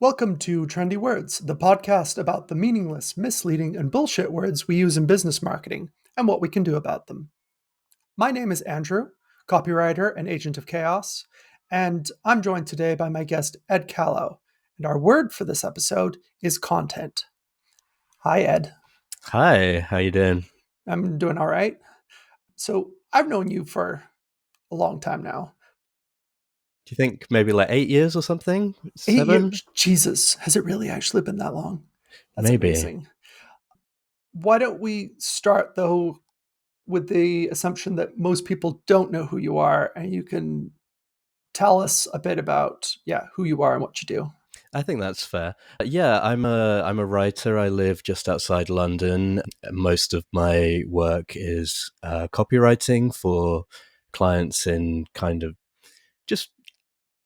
Welcome to Trendy Words, the podcast about the meaningless, misleading, and bullshit words we use in business marketing and what we can do about them. My name is Andrew, copywriter and agent of chaos, and I'm joined today by my guest, Ed Callow. And our word for this episode is content. Hi, Ed. Hi, how you doing? I'm doing all right. So I've known you for a long time now. Do you think maybe like 8 years or something? 7? 8 years. Jesus, has it really actually been that long? That's Maybe. amazing. Why don't we start, though, with the assumption that most people don't know who you are, and you can tell us a bit about who you are and what you do. I think that's fair. Yeah, I'm a writer. I live just outside London. Most of my work is copywriting for clients in kind of just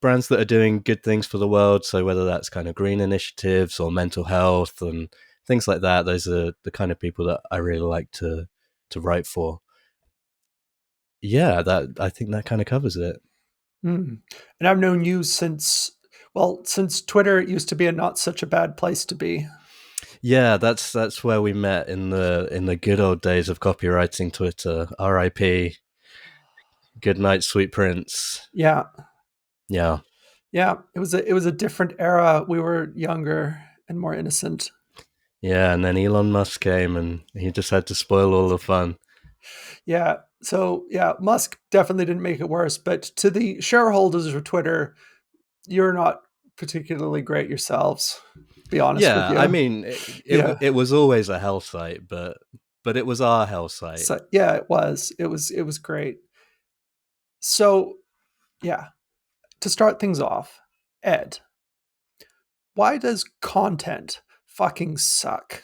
brands that are doing good things for the world. So whether that's kind of green initiatives or mental health and things like that, those are the kind of people that I really like to write for. Yeah, that I think that kind of covers it. And I've known you since Twitter used to be a not such a bad place to be. Yeah, that's where we met in the good old days of copywriting Twitter. R.I.P. Good night, sweet prince. Yeah, Yeah, yeah. It was a different era. We were younger and more innocent. yeah. And then Elon Musk came, and he just had to spoil all the fun. Yeah. So yeah, Musk definitely didn't make it worse. But to the shareholders of Twitter, you're not particularly great yourselves. To be honest with Yeah, I you. mean, Yeah. it was always a hell site, but it was our hell site. So yeah, it was. It was great. So yeah, to start things off, Ed, why does content fucking suck?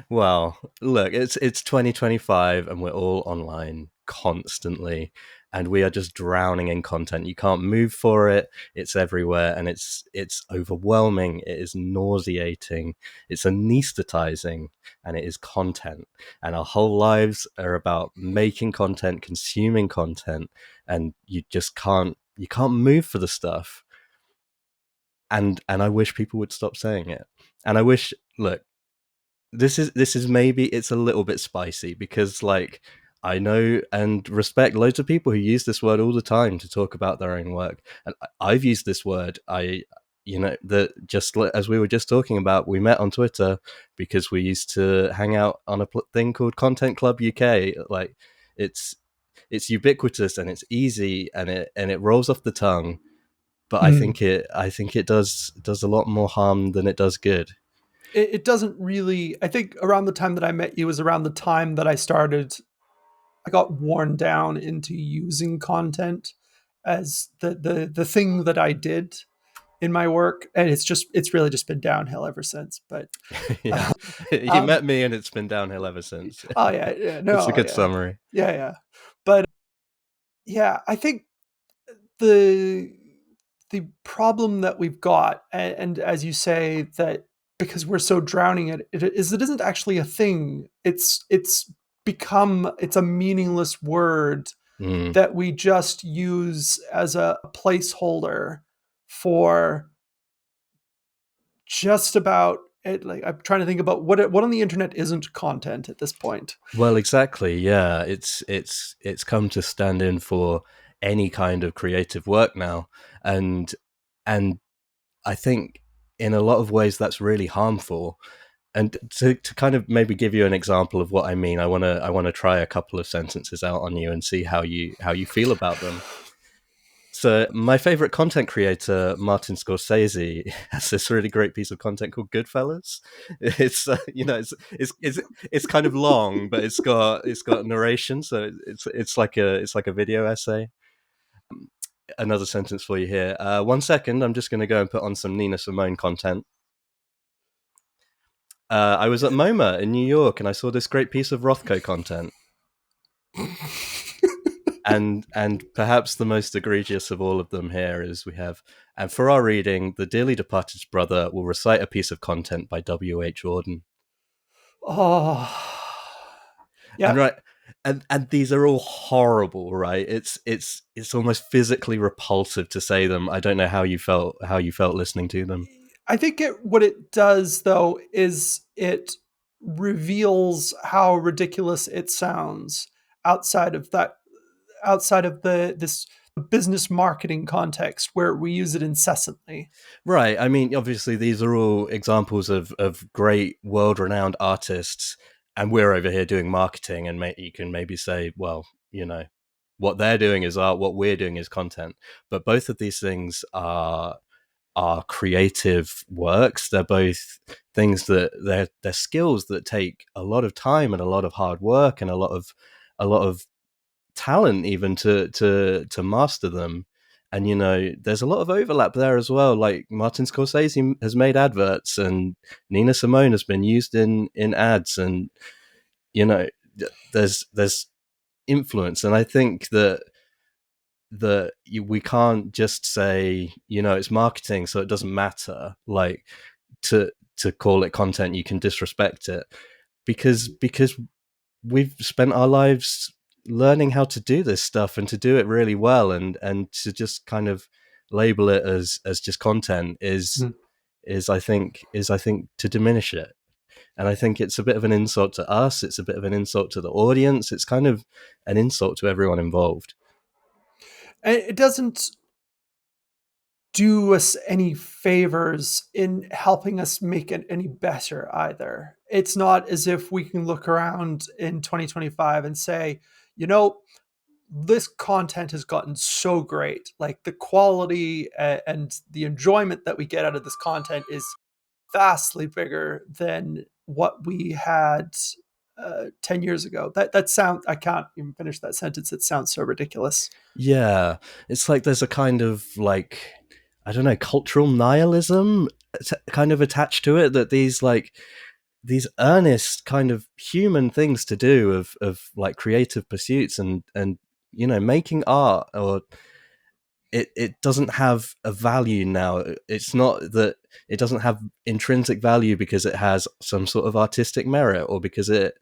Well, look, it's 2025 and we're all online constantly and we are just drowning in content. You can't move for it. It's everywhere and it's overwhelming. It is nauseating. It's anesthetizing and it is content. And our whole lives are about making content, consuming content, and you can't move for the stuff. And I wish people would stop saying it. And I wish, look, this is maybe it's a little bit spicy because like I know and respect loads of people who use this word all the time to talk about their own work, and I've used this word. That just as we were just talking about, we met on Twitter because we used to hang out on a thing called Content Club UK. Like it's it's ubiquitous and it's easy and it rolls off the tongue, but Mm. I think it does a lot more harm than it does good. It doesn't really. I think around the time that I met you was around the time that I got worn down into using content as the thing that I did in my work, and it's really just been downhill ever since. But Yeah, uh, you um, met me, and it's been downhill ever since. oh yeah, yeah, no, That's a oh, good yeah, summary. yeah, yeah. But yeah, I think the the problem that we've got, and as you say, that because we're so drowning it isn't actually a thing. It's a meaningless word Mm. that we just use as a placeholder for just about it. Like, I'm trying to think about what on the internet isn't content at this point. Well, exactly. Yeah, it's come to stand in for any kind of creative work now, and and I think in a lot of ways that's really harmful. And to kind of maybe give you an example of what I mean, I wanna try a couple of sentences out on you and see how you feel about them. So my favorite content creator, Martin Scorsese, has this really great piece of content called Goodfellas. It's it's kind of long, but it's got narration, so it's like a video essay. Another sentence for you here. 1 second, I'm just going to go and put on some Nina Simone content. I was at MoMA in New York and I saw this great piece of Rothko content. And perhaps the most egregious of all of them here is we have, and for our reading, the dearly departed's brother will recite a piece of content by W. H. Auden. Oh, And yeah. right, and these are all horrible, right? It's almost physically repulsive to say them. I don't know how you felt listening to them. I think what it does though is it reveals how ridiculous it sounds outside of that, outside of the this business marketing context where we use it incessantly. Right. I mean, obviously, these are all examples of great world renowned artists, and we're over here doing marketing. And you can maybe say, well, you know, what they're doing is art, what we're doing is content. But both of these things are creative works. They're both things that they're skills that take a lot of time and a lot of hard work and a lot of talent even to master them. And you know, there's a lot of overlap there as well. Like Martin Scorsese has made adverts, and Nina Simone has been used in ads, and you know, there's influence. And I think we can't just say, you know, it's marketing, so it doesn't matter. Like to call it content, you can disrespect it because we've spent our lives learning how to do this stuff and to do it really well, and to just kind of label it as just content Mm. is I think to diminish it. And I think it's a bit of an insult to us, it's a bit of an insult to the audience, it's kind of an insult to everyone involved. And it doesn't do us any favors in helping us make it any better either. It's not as if we can look around in 2025 and say, you know, this content has gotten so great. Like the quality and the enjoyment that we get out of this content is vastly bigger than what we had 10 years ago. That sound, I can't even finish that sentence. It sounds so ridiculous. Yeah, it's like there's a kind of like, I don't know, cultural nihilism kind of attached to it, that these earnest kind of human things to do of like creative pursuits and you know, making art, or it doesn't have a value now. It's not that it doesn't have intrinsic value because it has some sort of artistic merit, or because it,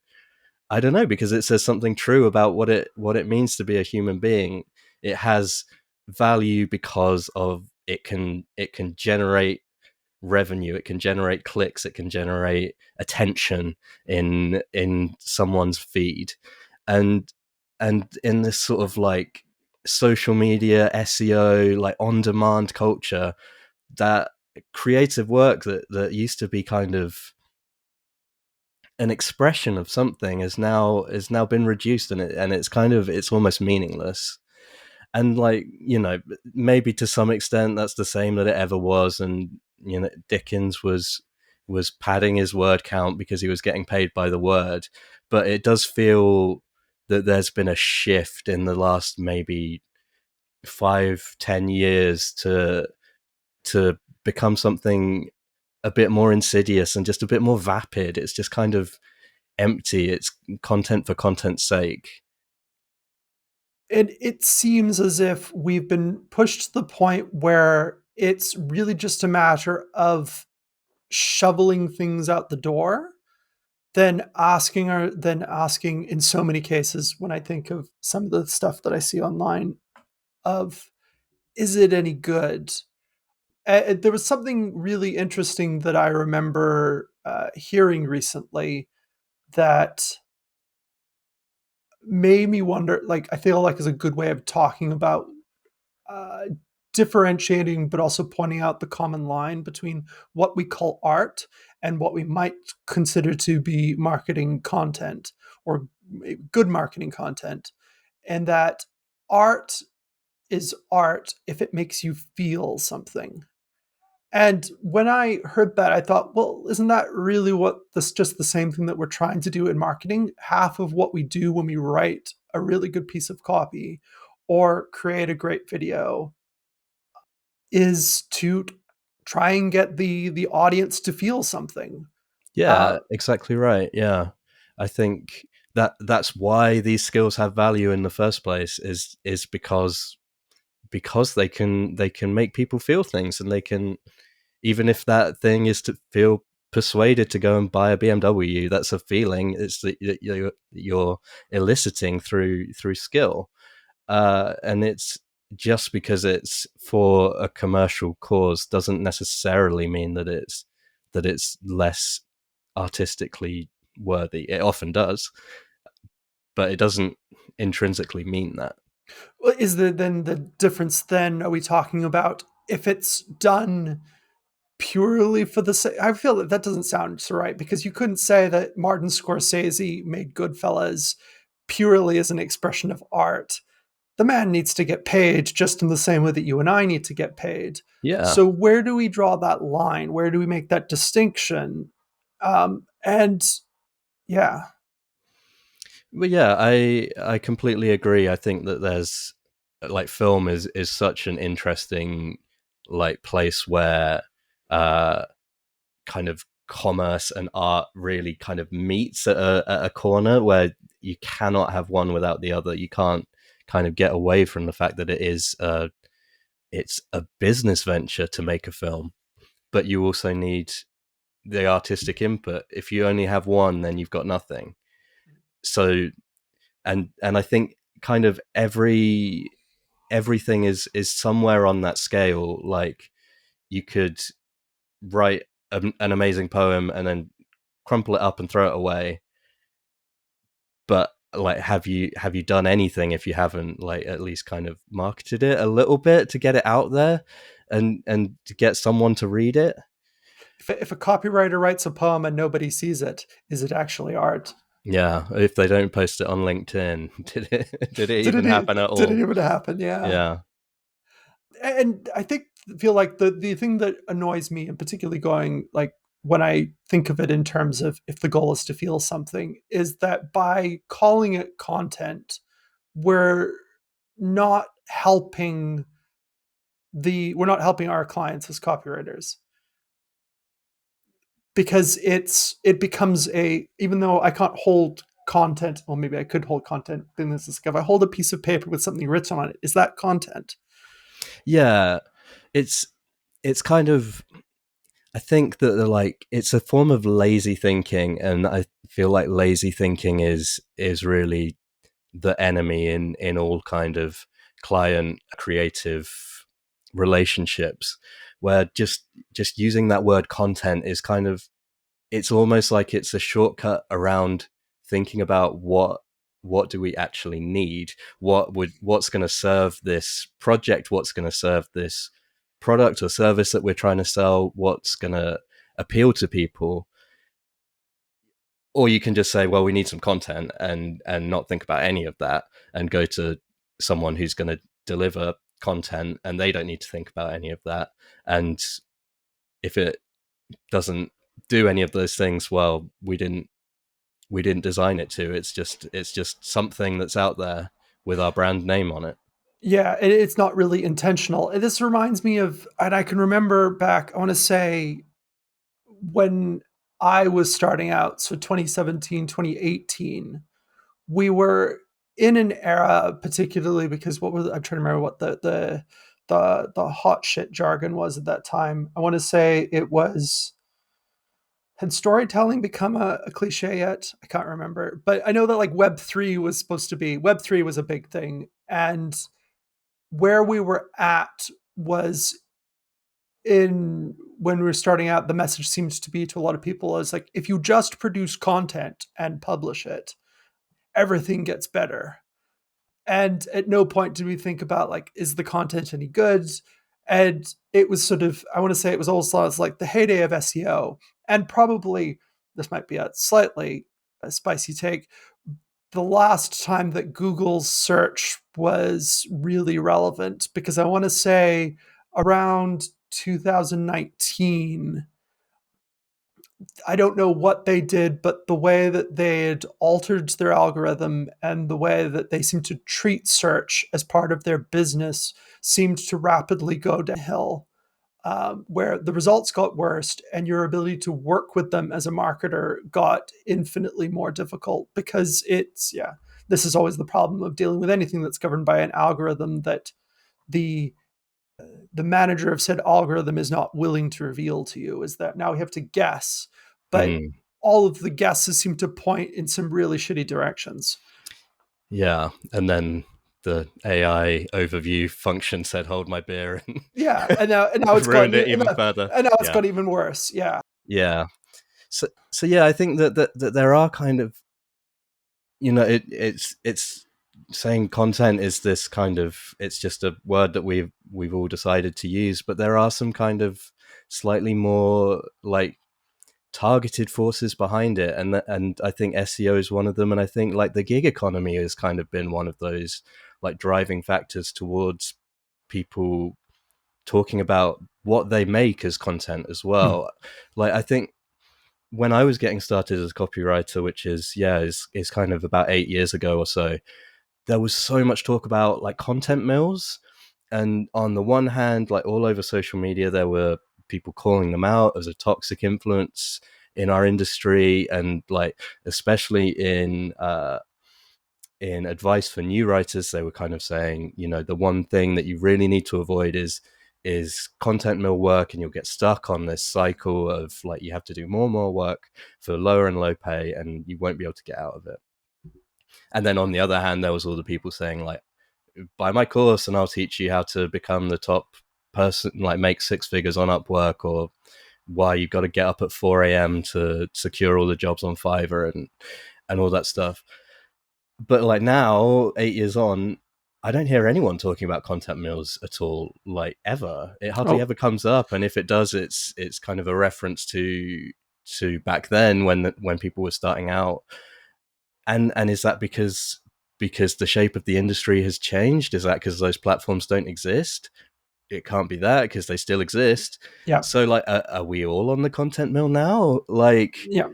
I don't know, because it says something true about what it means to be a human being. It has value because of it can generate revenue, it can generate clicks, it can generate attention in someone's feed. And and in this sort of like social media SEO, like on demand culture, that creative work that used to be kind of an expression of something has now been reduced, and it's kind of, it's almost meaningless. And like, you know, maybe to some extent that's the same that it ever was. And you know, Dickens was padding his word count because he was getting paid by the word. But it does feel that there's been a shift in the last maybe 5-10 years to become something a bit more insidious and just a bit more vapid. It's just kind of empty. It's content for content's sake. And it seems as if we've been pushed to the point where it's really just a matter of shoveling things out the door, then asking in so many cases when I think of some of the stuff that I see online of, is it any good? There was something really interesting that I remember hearing recently that made me wonder, like I feel like is a good way of talking about uh, differentiating, but also pointing out the common line between what we call art and what we might consider to be marketing content or good marketing content. And that art is art if it makes you feel something. And when I heard that, I thought, well, isn't that really what this just the same thing that we're trying to do in marketing? Half of what we do when we write a really good piece of copy or create a great video is to try and get the audience to feel something. Yeah, Uh, exactly right. Yeah. I think that's why these skills have value in the first place, is because they can make people feel things, and they can, even if that thing is to feel persuaded to go and buy a BMW. That's a feeling. It's that you're eliciting through skill, and it's just because it's for a commercial cause doesn't necessarily mean that it's less artistically worthy. It often does, but it doesn't intrinsically mean that. Well, is the then the difference then, are we talking about if it's done purely for the sake? I feel that that doesn't sound so right, because you couldn't say that Martin Scorsese made Goodfellas purely as an expression of art. The man needs to get paid just in the same way that you and I need to get paid. Yeah. So where do we draw that line? Where do we make that distinction? And yeah, Well, yeah, I completely agree. I think that there's like film is such an interesting like place where uh kind of commerce and art really kind of meets at a corner where you cannot have one without the other. You can't kind of get away from the fact that it's a business venture to make a film, but you also need the artistic input. If you only have one, then you've got nothing. So and I think kind of everything is somewhere on that scale. Like you could write an amazing poem and then crumple it up and throw it away, but like have you done anything if you haven't like at least kind of marketed it a little bit to get it out there and to get someone to read it? if a copywriter writes a poem and nobody sees it, is it actually art? Yeah, if they don't post it on LinkedIn, did it Did even it happen at did it all? even happen? Yeah. Yeah. And I think feel like the thing that annoys me, and particularly going like when I think of it in terms of if the goal is to feel something, is that by calling it content, we're not helping we're not helping our clients as copywriters, because it becomes a, even though I can't hold content, well maybe I could hold content in this, if I hold a piece of paper with something written on it, is that content? Yeah, it's it's kind of, I think that like it's a form of lazy thinking, and I feel like lazy thinking is really the enemy in all kind of client creative relationships, where just using that word content is kind of, it's almost like it's a shortcut around thinking about what do we actually need, what's going to serve this project, what's going to serve this product or service that we're trying to sell, what's going to appeal to people. Or you can just say, well, we need some content, and not think about any of that, and go to someone who's going to deliver content and they don't need to think about any of that. And if it doesn't do any of those things, well, we didn't design it to. It's just something that's out there with our brand name on it. Yeah, it's not really intentional. This reminds me of, and I can remember back, I want to say when I was starting out, so 2017, 2018, we were in an era, particularly because what was, I'm trying to remember what the hot shit jargon was at that time. I want to say it was, had storytelling become a cliche yet? I can't remember. But I know that like Web3 was supposed to be, Web3 was a big thing. And where we were at was, in when we were starting out, the message seems to be to a lot of people is like, if you just produce content and publish it, everything gets better. And at no point did we think about like, is the content any good? And it was sort of, I want to say it was also like the heyday of SEO. And probably, this might be a slightly a spicy take, the last time that Google's search was really relevant, because I want to say around 2019, I don't know what they did, but the way that they had altered their algorithm and the way that they seemed to treat search as part of their business seemed to rapidly go downhill, where the results got worse and your ability to work with them as a marketer got infinitely more difficult, because it's, yeah, this is always the problem of dealing with anything that's governed by an algorithm that the the manager of said algorithm is not willing to reveal to you, is that now we have to guess but Mm. all of the guesses seem to point in some really shitty directions. Yeah. And then the AI overview function said, hold my beer, Yeah, and now and it's ruined gotten it even further. and now it's Yeah. got even worse. Yeah. Yeah. So yeah, I think that there are kind of, it's saying content is this kind of, it's just a word that we've all decided to use, but there are some kind of slightly more like targeted forces behind it, and I think SEO is one of them, and I think like the gig economy has kind of been one of those like driving factors towards people talking about what they make as content as Hmm. well. Like I think when I was getting started as a copywriter, which is kind of about 8 years ago or so, there was so much talk about like content mills. And on the one hand, like all over social media, there were people calling them out as a toxic influence in our industry, and like especially in advice for new writers, they were kind of saying, the one thing that you really need to avoid is content mill work, and you'll get stuck on this cycle of like you have to do more and more work for lower and low pay, and you won't be able to get out of it. And then on the other hand, there was all the people saying like, buy my course and I'll teach you how to become the top person, like make six figures on Upwork, or why you've got to get up at 4 a.m. to secure all the jobs on Fiverr and all that stuff. But like now, 8 years on, I don't hear anyone talking about content mills at all, like ever. It hardly Oh, ever comes up, and if it does, it's kind of a reference to back then when people were starting out. And is that because the shape of the industry has changed? Is that because those platforms don't exist? It can't be that, because they still exist. yeah, So like, are we all on the content mill now? Like, yeah,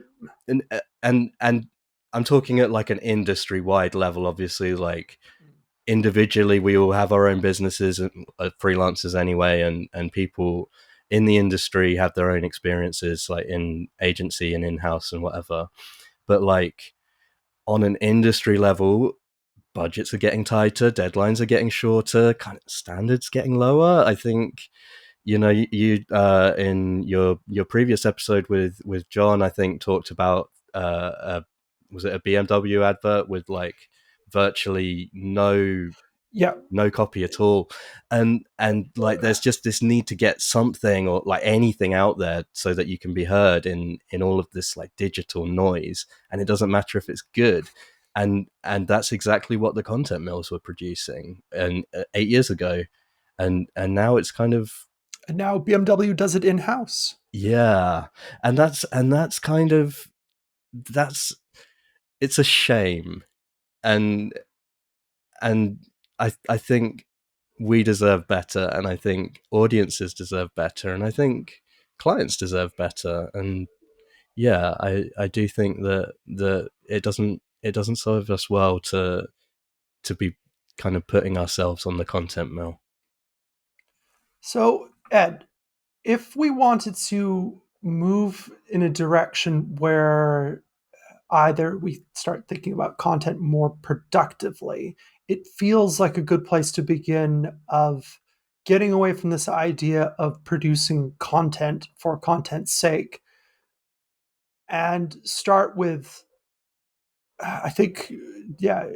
and I'm talking at like an industry wide level. Obviously, like individually, we all have our own businesses and freelancers anyway, and people in the industry have their own experiences, like in agency and in house and whatever. But like on an industry level, budgets are getting tighter, deadlines are getting shorter, kind of standards getting lower. I think you in your previous episode with John, I think talked about was it a BMW advert with like virtually yeah. no copy at all, and like there's just this need to get something or like anything out there so that you can be heard in all of this like digital noise, and it doesn't matter if it's good. And that's exactly what the content mills were producing and 8 years ago, and now it's kind of, And now BMW does it in house. yeah. And that's kind of, that's, it's a shame. And and I think we deserve better, and I think audiences deserve better, and I think clients deserve better. And yeah, I do think that it doesn't serve us well to be kind of putting ourselves on the content mill. So, Ed, if we wanted to move in a direction where either we start thinking about content more productively, it feels like a good place to begin of getting away from this idea of producing content for content's sake and start with, I think, yeah,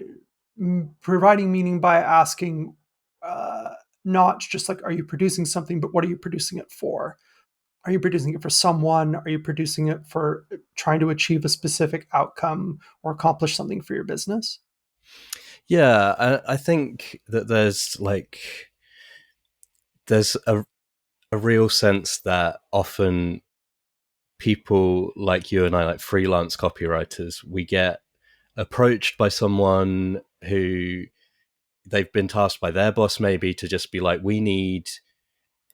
providing meaning by asking, uh, not just like, are you producing something, but what are you producing it for? Are you producing it for someone? Are you producing it for trying to achieve a specific outcome or accomplish something for your business? Yeah, I think that there's a real sense that often people like you and I, like freelance copywriters, we get approached by someone who they've been tasked by their boss maybe to just be like, we need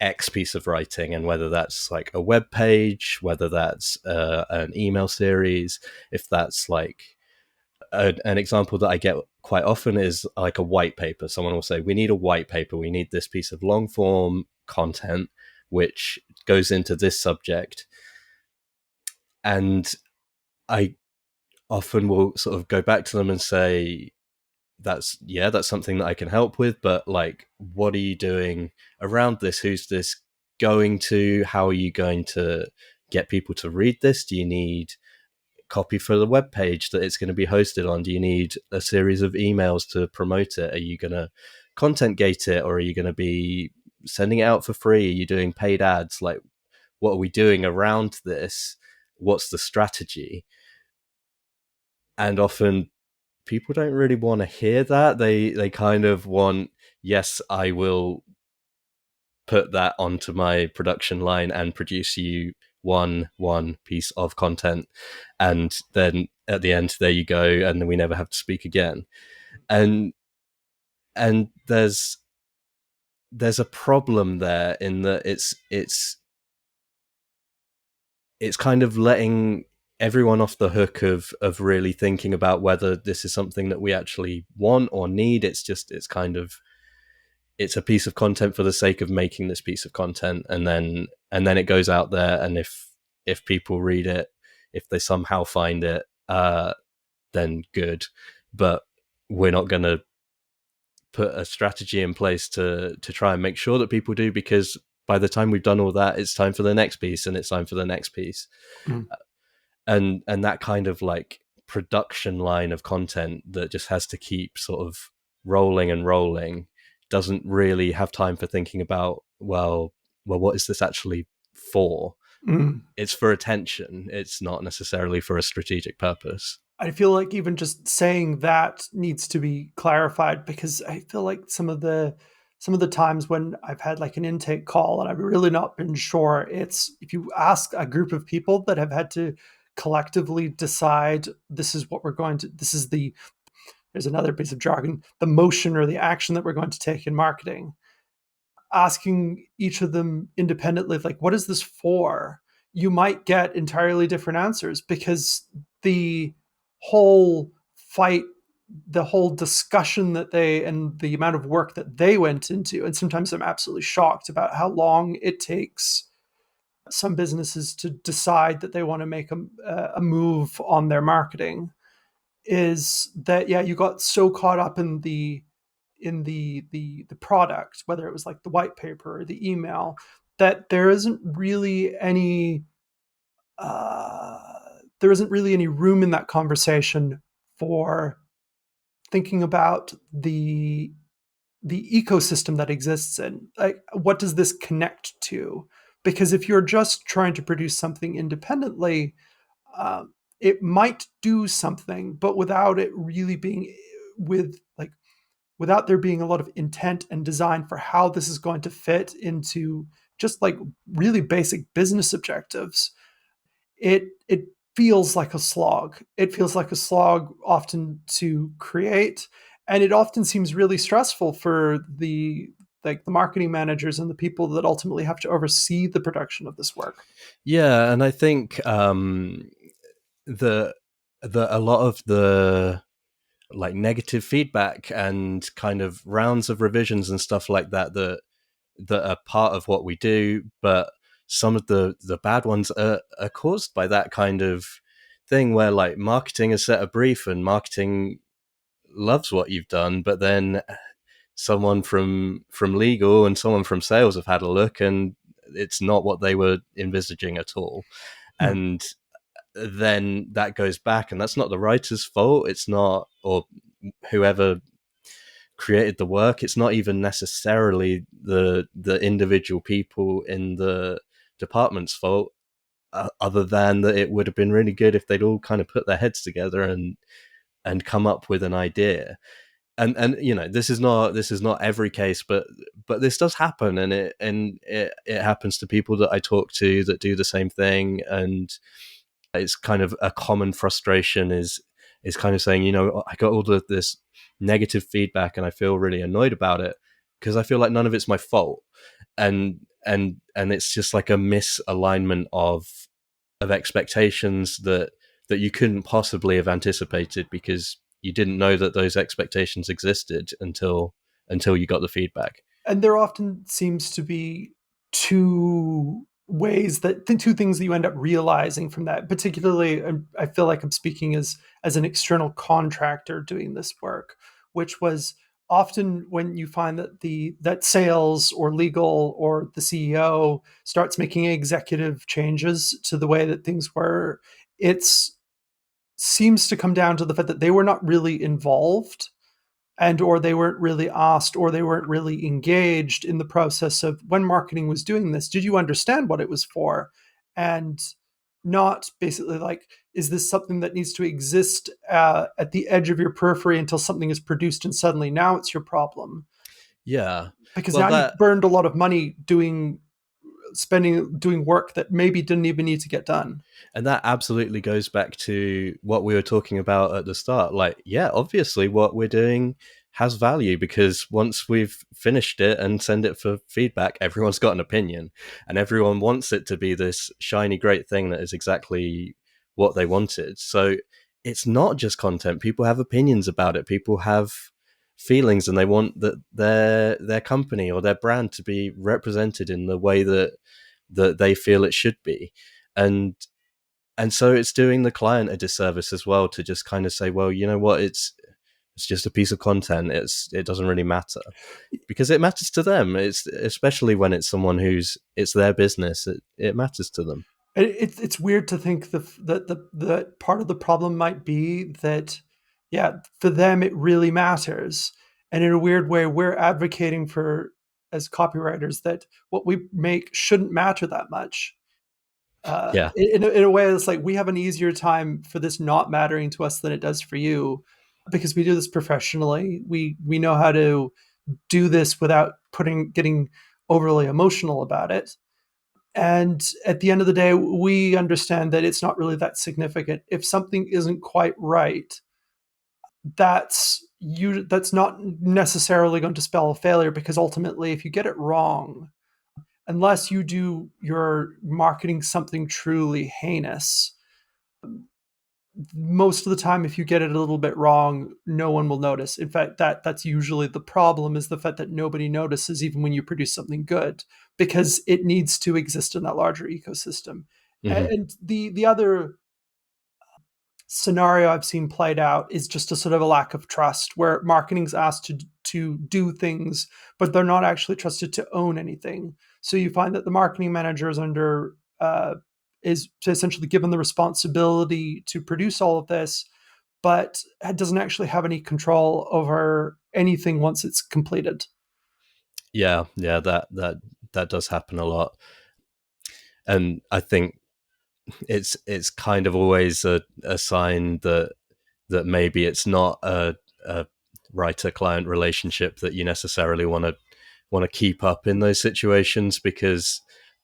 X piece of writing, and whether that's like a web page, whether that's an email series, if that's like an example that I get quite often is like a white paper. Someone will say, we need a white paper, we need this piece of long form content which goes into this subject. And I often will sort of go back to them and say, that's something that I can help with, but like, what are you doing around this? Who's this going to? How are you going to get people to read this? Do you need copy for the web page that it's going to be hosted on? Do you need a series of emails to promote it? Are you going to content gate it, or are you going to be sending it out for free? Are you doing paid ads? Like, what are we doing around this? What's the strategy? And often people don't really want to hear that. They kind of want, yes, I will put that onto my production line and produce you one piece of content, and then at the end, there you go, and then we never have to speak again. And and there's a problem there, in that it's kind of letting everyone off the hook of really thinking about whether this is something that we actually want or need. It's kind of, it's a piece of content for the sake of making this piece of content, and then it goes out there, and if people read it, if they somehow find it, then good. But we're not going to put a strategy in place to try and make sure that people do, because by the time we've done all that, it's time for the next piece, and it's time for the next piece. Mm. And that kind of like production line of content that just has to keep sort of rolling and rolling doesn't really have time for thinking about, well, what is this actually for? Mm. It's for attention. It's not necessarily for a strategic purpose. I feel like even just saying that needs to be clarified, because I feel like some of the times when I've had like an intake call and I've really not been sure, it's if you ask a group of people that have had to collectively decide, this is the, there's another piece of jargon, the motion or the action that we're going to take in marketing, asking each of them independently, like, what is this for? You might get entirely different answers, because the whole fight, the whole discussion that they, and the amount of work that they went into, and sometimes I'm absolutely shocked about how long it takes some businesses to decide that they want to make a move on their marketing, is that, yeah, you got so caught up in the product, whether it was like the white paper or the email, that uh, there isn't really any room in that conversation for thinking about the ecosystem that exists in, like, what does this connect to? Because if you're just trying to produce something independently, it might do something, but without it really being with like without there being a lot of intent and design for how this is going to fit into just like really basic business objectives, it feels like a slog. It feels like a slog often to create, and it often seems really stressful for the marketing managers and the people that ultimately have to oversee the production of this work. Yeah, and I think the a lot of the like negative feedback and kind of rounds of revisions and stuff like that are part of what we do, but some of the bad ones are caused by that kind of thing, where like marketing has set a brief and marketing loves what you've done, but then someone from legal and someone from sales have had a look, and it's not what they were envisaging at all. Hmm. And then that goes back, and that's not the writer's fault. It's not, or whoever created the work. It's not even necessarily the individual people in the department's fault, other than that it would have been really good if they'd all kind of put their heads together and come up with an idea. And you know, this is not every case, but this does happen, and it happens to people that I talk to that do the same thing. And it's kind of a common frustration, is kind of saying, you know, I got all of this negative feedback and I feel really annoyed about it, because I feel like none of it's my fault. And it's just like a misalignment of expectations that you couldn't possibly have anticipated, because you didn't know that those expectations existed until you got the feedback. And there often seems to be two things that you end up realizing from that. Particularly, I feel like I'm speaking as an external contractor doing this work, which was often when you find that the that sales or legal or the CEO starts making executive changes to the way that things were, it's seems to come down to the fact that they were not really involved, and or they weren't really asked, or they weren't really engaged in the process of when marketing was doing this, did you understand what it was for? And not basically like, is this something that needs to exist at the edge of your periphery until something is produced and suddenly now it's your problem? Yeah. Because Well, now you've that burned a lot of money doing work that maybe didn't even need to get done. and that absolutely goes back to what we were talking about at the start. Like, yeah, obviously what we're doing has value because once we've finished it and send it for feedback, everyone's got an opinion and everyone wants it to be this shiny, great thing that is exactly what they wanted. So it's not just content. People have opinions about it. People have feelings and they want that their company or their brand to be represented in the way that they feel it should be. And so it's doing the client a disservice as well to just kind of say, well, you know what, it's just a piece of content. It doesn't really matter because it matters to them. It's especially when it's someone who's it's their business. It matters to them. It's weird to think the part of the problem might be that, yeah, for them it really matters, and in a weird way we're advocating for, as copywriters, that what we make shouldn't matter that much. Yeah, In a way, it's like we have an easier time for this not mattering to us than it does for you, because we do this professionally. We know how to do this without getting overly emotional about it. And at the end of the day, we understand that it's not really that significant. If something isn't quite right, that's not necessarily going to spell a failure, because ultimately if you get it wrong, unless you're marketing something truly heinous, most of the time if you get it a little bit wrong, no one will notice. In fact, that's usually the problem, is the fact that nobody notices even when you produce something good, because it needs to exist in that larger ecosystem. hmm And the other scenario I've seen played out is just a sort of a lack of trust, where marketing's asked to do things, but they're not actually trusted to own anything. So you find that the marketing manager is essentially given the responsibility to produce all of this, but doesn't actually have any control over anything once it's completed. yeah, that does happen a lot, and I think it's kind of always a sign that maybe it's not a writer client relationship that you necessarily want to keep up in those situations because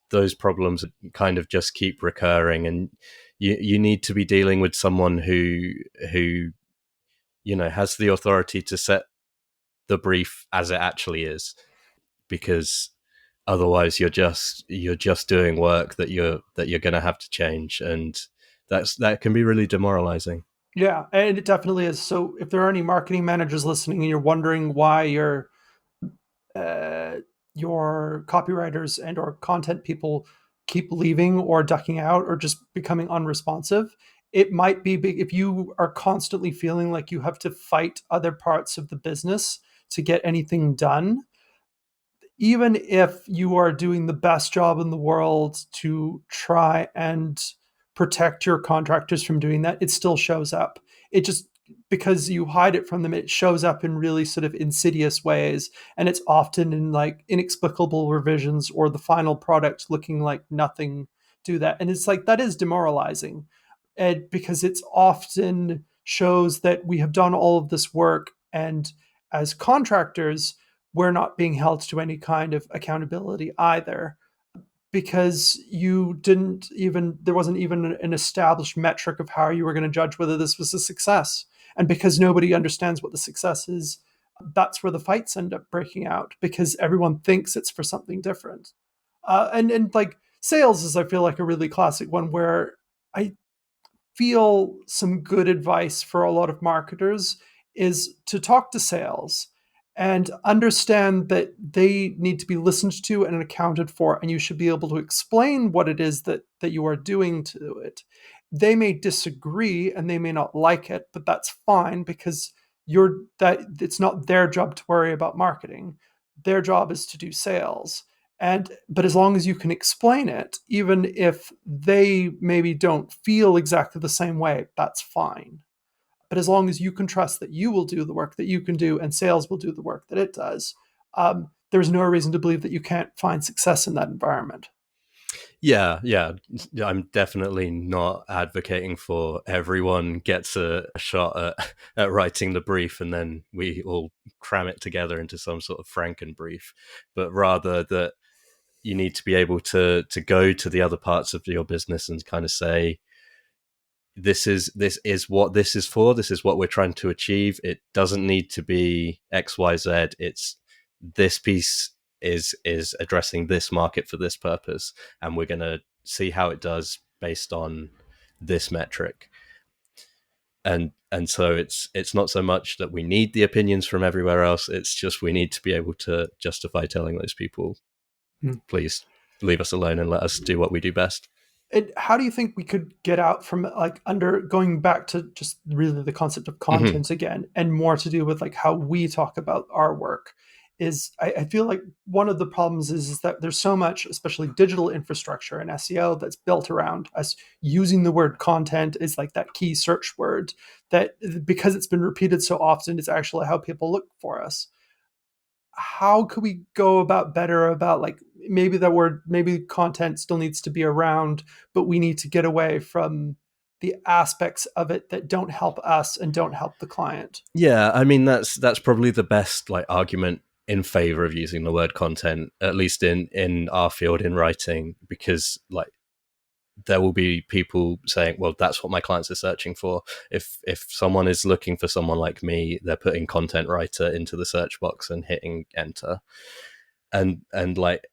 those problems kind of just keep recurring and you need to be dealing with someone who has the authority to set the brief as it actually is because otherwise you're just doing work that you're going to have to change and that can be really demoralizing. Yeah, and it definitely is. So if there are any marketing managers listening and you're wondering why uh, your copywriters and or content people keep leaving or ducking out or just becoming unresponsive, it might be big if you are constantly feeling like you have to fight other parts of the business to get anything done. Even if you are doing the best job in the world to try and protect your contractors from doing that, it still shows up. It just, because you hide it from them, it shows up in really sort of insidious ways. And it's often in like inexplicable revisions or the final product looking like nothing do that. And it's like, that is demoralizing. And because it's often shows that we have done all of this work, and as contractors, we're not being held to any kind of accountability either, because there wasn't even an established metric of how you were going to judge whether this was a success. And because nobody understands what the success is, that's where the fights end up breaking out, because everyone thinks it's for something different. And like sales is, I feel like, a really classic one, where I feel some good advice for a lot of marketers is to talk to sales and understand that they need to be listened to and accounted for, and you should be able to explain what it is that you are doing to it. They may disagree and they may not like it, but that's fine, because that it's not their job to worry about marketing. Their job is to do sales. But as long as you can explain it, even if they maybe don't feel exactly the same way, that's fine. But as long as you can trust that you will do the work that you can do and sales will do the work that it does, there's no reason to believe that you can't find success in that environment. Yeah. I'm definitely not advocating for everyone gets a shot at writing the brief and then we all cram it together into some sort of Franken brief, but rather that you need to be able to go to the other parts of your business and kind of say, this is what this is for. This is what we're trying to achieve. It doesn't need to be XYZ. It's this piece is addressing this market for this purpose, and we're going to see how it does based on this metric. And so it's not so much that we need the opinions from everywhere else. It's just we need to be able to justify telling those people, please leave us alone and let us do what we do best. How do you think we could get out from like under going back to just really the concept of Mm-hmm. content again and more to do with like how we talk about our work is I feel like one of the problems is that there's so much, especially digital infrastructure and SEO that's built around us using the word content is like that key search word that because it's been repeated so often, it's actually how people look for us. How could we go about better about like maybe that word maybe content still needs to be around, but we need to get away from the aspects of it that don't help us and don't help the client. Yeah, I mean that's probably the best like argument in favor of using the word content, at least in our field in writing, because like there will be people saying, well, that's what my clients are searching for. If someone is looking for someone like me, they're putting content writer into the search box and hitting enter. And like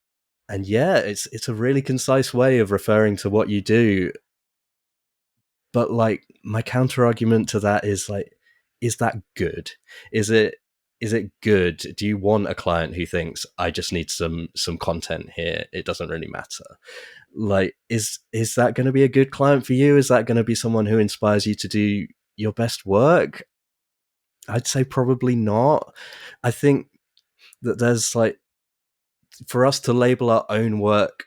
and yeah, it's a really concise way of referring to what you do. But like my counter argument to that is like, is that good? Is it good? Do you want a client who thinks I just need some content here? It doesn't really matter. Like, is that going to be a good client for you? Is that going to be someone who inspires you to do your best work? I'd say probably not. I think that there's like, for us to label our own work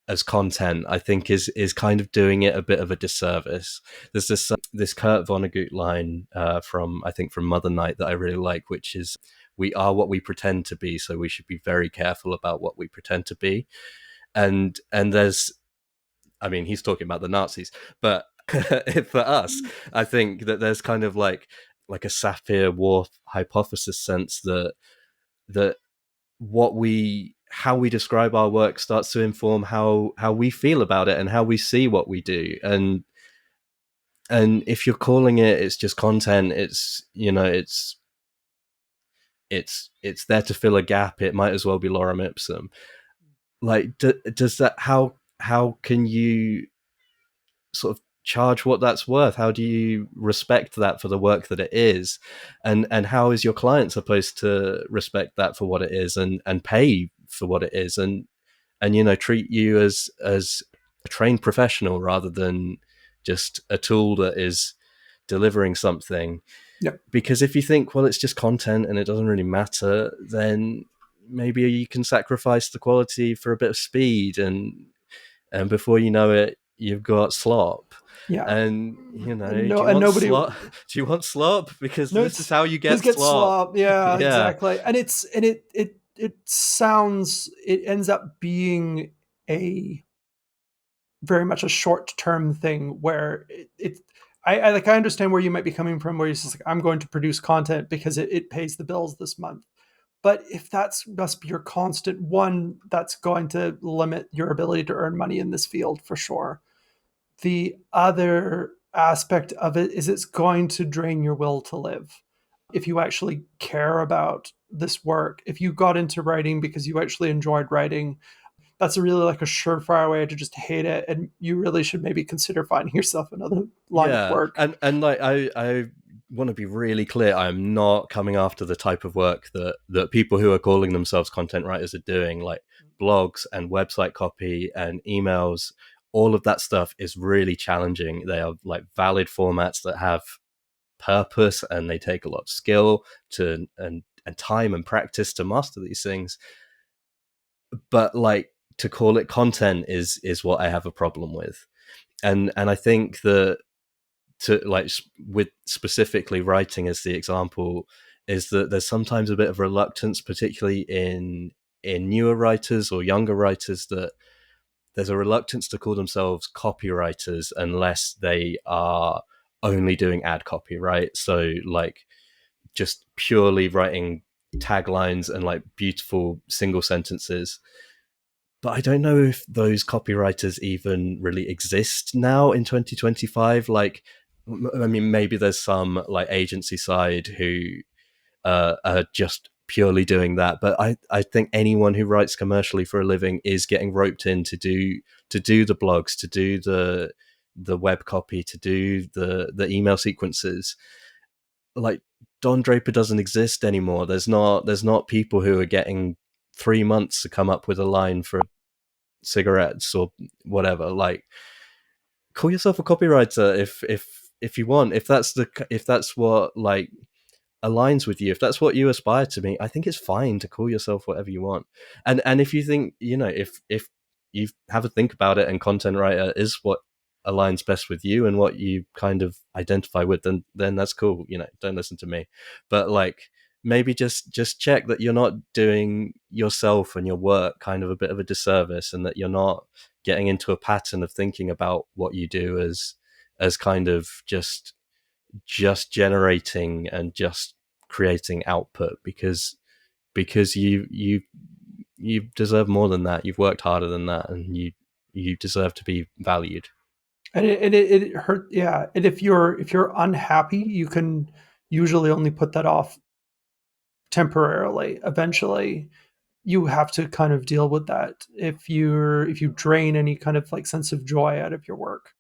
as content, I think is kind of doing it a bit of a disservice. There's this Kurt Vonnegut line from I think from Mother Night that I really like, which is, "We are what we pretend to be, so we should be very careful about what we pretend to be." And there's, I mean, he's talking about the Nazis, but for us, I think that there's kind of like a Sapir-Whorf hypothesis sense that how we describe our work starts to inform how we feel about it and how we see what we do. And if you're calling it's just content, it's there to fill a gap. It might as well be lorem ipsum. Like, does that, how can you sort of charge what that's worth? How do you respect that for the work that it is? And how is your client supposed to respect that for what it is and pay for what it is, and treat you as a trained professional rather than just a tool that is delivering something? Yep. Because if you think, well, it's just content and it doesn't really matter, then maybe you can sacrifice the quality for a bit of speed, and before you know it, you've got slop. Yeah. And No, do you and want nobody. slop? Do you want slop? Because No, this is how you this get gets slop. slop. Yeah, Yeah. exactly. And it ends up being a very much a short term thing where I understand where you might be coming from, where you're just like, I'm going to produce content because it pays the bills this month. But if that's must be your constant one, that's going to limit your ability to earn money in this field for sure. The other aspect of it is it's going to drain your will to live. If you actually care about this work, if you got into writing because you actually enjoyed writing, that's a really like a surefire way to just hate it, and you really should maybe consider finding yourself another line of Yeah. work. And like I want to be really clear, I'm not coming after the type of work that people who are calling themselves content writers are doing, like blogs and website copy and emails. All of that stuff is really challenging. They are like valid formats that have purpose, and they take a lot of skill to and time and practice to master these things. But like, to call it content is what I have a problem with. And I think that, to like, with specifically writing as the example, is that there's sometimes a bit of reluctance, particularly in newer writers or younger writers, that there's a reluctance to call themselves copywriters unless they are only doing ad copy, right? So like, just purely writing taglines and like beautiful single sentences. But I don't know if those copywriters even really exist now in 2025. Like, I mean, maybe there's some like agency side who are just purely doing that. But I think anyone who writes commercially for a living is getting roped in to do the blogs, to do the web copy, to do the email sequences. Like, Don Draper doesn't exist anymore. There's not people who are getting 3 months to come up with a line for cigarettes or whatever. Like, call yourself a copywriter if you want. If that's what like aligns with you, if that's what you aspire to be, I think it's fine to call yourself whatever you want. And if you think, if you have a think about it and content writer is what aligns best with you and what you kind of identify with, then that's cool. Don't listen to me. But like, maybe just check that you're not doing yourself and your work kind of a bit of a disservice, and that you're not getting into a pattern of thinking about what you do as kind of just generating and just creating output, because you deserve more than that. You've worked harder than that, and you deserve to be valued. And it hurt. Yeah. And if you're unhappy, you can usually only put that off temporarily. Eventually, you have to kind of deal with that. If you drain any kind of like sense of joy out of your work,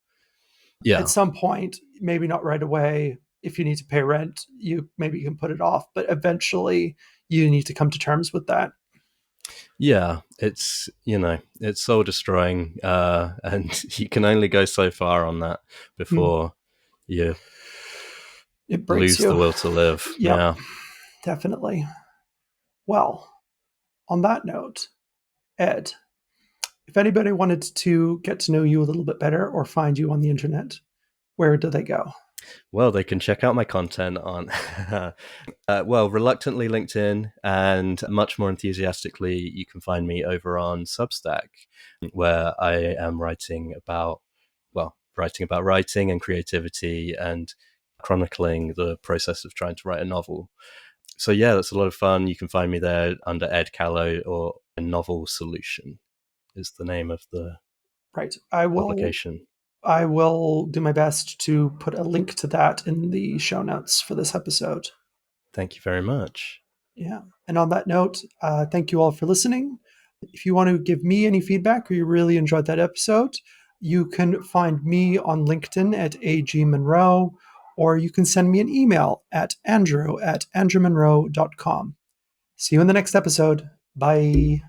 at Yeah. some point, maybe not right away. If you need to pay rent, you maybe can put it off, but eventually you need to come to terms with that. Yeah, it's soul destroying, and you can only go so far on that Hmm. before you It breaks lose the you. will to live. Yep, Yeah. definitely. Well, on that note, Ed, if anybody wanted to get to know you a little bit better or find you on the internet, where do they go? Well, they can check out my content on, reluctantly LinkedIn, and much more enthusiastically, you can find me over on Substack, where I am writing about writing and creativity and chronicling the process of trying to write a novel. So yeah, that's a lot of fun. You can find me there under Ed Callow, or A Novel Solution is the name of the Right. I will do my best to put a link to that in the show notes for this episode. Thank you very much. Yeah. And on that note, thank you all for listening. If you want to give me any feedback or you really enjoyed that episode, you can find me on LinkedIn at AG Monroe, or you can send me an email at andrew@andrewmonroe.com. See you in the next episode. Bye.